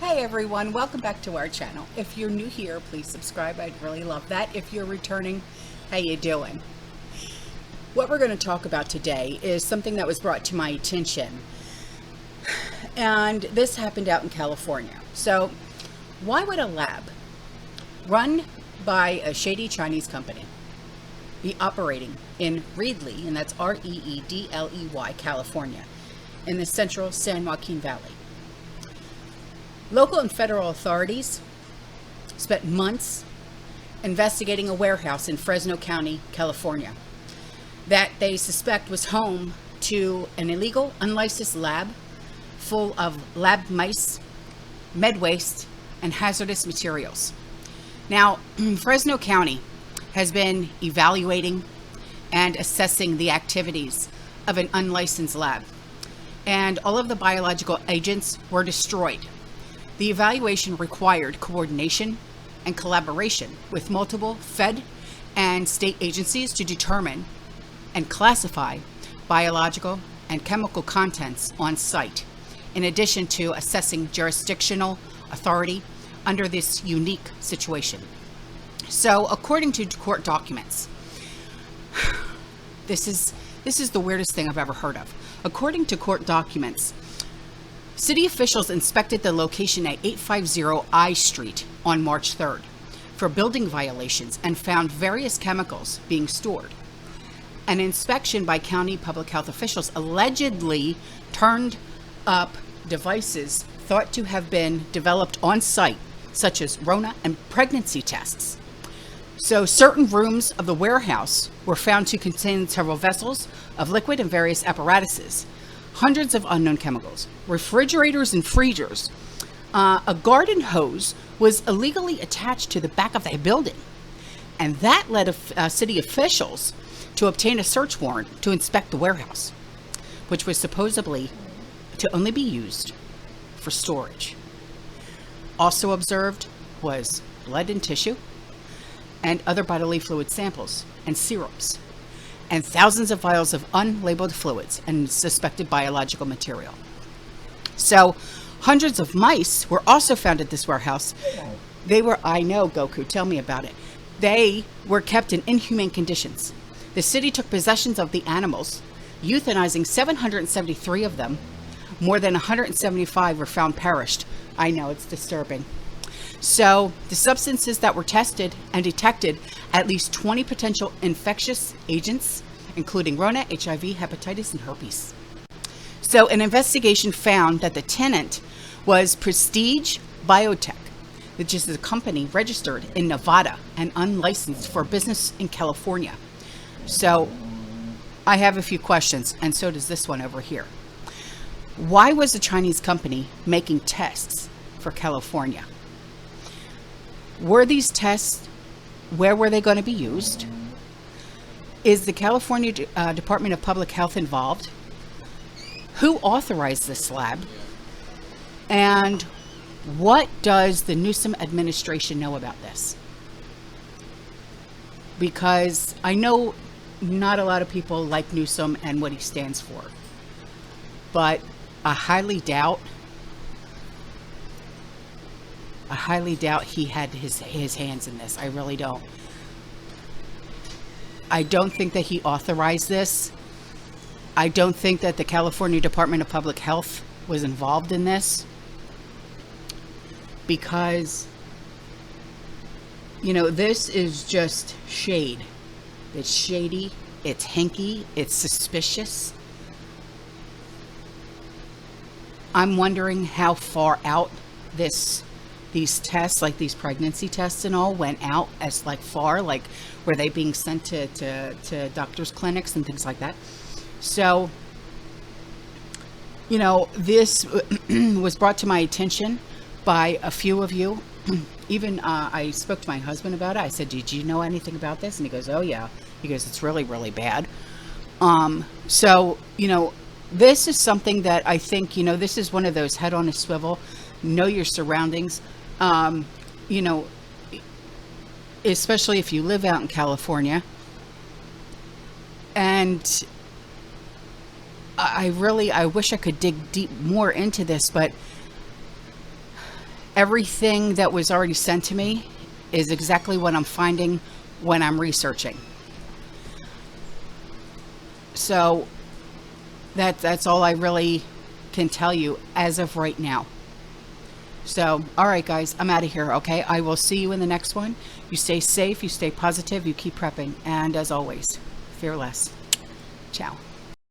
Hey everyone, welcome back to our channel. If you're new here, please subscribe. I'd really love that. If you're returning, how you doing? What we're going to talk about today is something that was brought to my attention. And this happened out in California. So, why would a lab run by a shady Chinese company be operating in Reedley, and that's R-E-E-D-L-E-Y, California, in the central San Joaquin Valley? Local and federal authorities spent months investigating a warehouse in Fresno County, California, that they suspect was home to an illegal, unlicensed lab full of lab mice, med waste, and hazardous materials. Now, Fresno County has been evaluating and assessing the activities of an unlicensed lab, and all of the biological agents were destroyed. The evaluation required coordination and collaboration with multiple fed and state agencies to determine and classify biological and chemical contents on site, in addition to assessing jurisdictional authority under this unique situation. So, according to court documents, this is the weirdest thing I've ever heard of. According to court documents, city officials inspected the location at 850 I Street on March 3rd for building violations and found various chemicals being stored. An inspection by county public health officials allegedly turned up devices thought to have been developed on site, such as Rona and pregnancy tests. So certain rooms of the warehouse were found to contain several vessels of liquid and various apparatuses, hundreds of unknown chemicals, refrigerators and freezers. A garden hose was illegally attached to the back of the building, and that led city officials to obtain a search warrant to inspect the warehouse, which was supposedly to only be used for storage. Also observed was blood and tissue, and other bodily fluid samples and syrups, and thousands of vials of unlabeled fluids and suspected biological material. So, hundreds of mice were also found at this warehouse. I know, Goku, tell me about it. They were kept in inhumane conditions. The city took possession of the animals, euthanizing 773 of them. More than 175 were found perished. I know, it's disturbing. So, the substances that were tested and detected at least 20 potential infectious agents, including Rona, HIV, hepatitis, and herpes. So, an investigation found that the tenant was Prestige Biotech, which is a company registered in Nevada and unlicensed for business in California. So, I have a few questions, and so does this one over here. Why was the Chinese company making tests for California? Were these tests, where were they going to be used? Is the California Department of Public Health involved? Who authorized this lab? And what does the Newsom administration know about this? Because I know not a lot of people like Newsom and what he stands for, but I highly doubt he had his hands in this. I really don't. I don't think that he authorized this. I don't think that the California Department of Public Health was involved in this, because, you know, this is just shade. It's shady, it's hinky, it's suspicious. I'm wondering how far out these tests, like these pregnancy tests and all, went out as far, were they being sent to doctors' clinics and things like that. So, you know, this was brought to my attention by a few of you. Even I spoke to my husband about it. I said, did you know anything about this? And he goes, oh yeah. He goes, it's really, really bad. So, you know, this is something that I think, you know, this is one of those head on a swivel, know your surroundings. You know, especially if you live out in California. And I wish I could dig deep more into this, but everything that was already sent to me is exactly what I'm finding when I'm researching. So that's all I really can tell you as of right now. So, all right, guys, I'm out of here, okay? I will see you in the next one. You stay safe, you stay positive, you keep prepping, and as always, fearless. Ciao.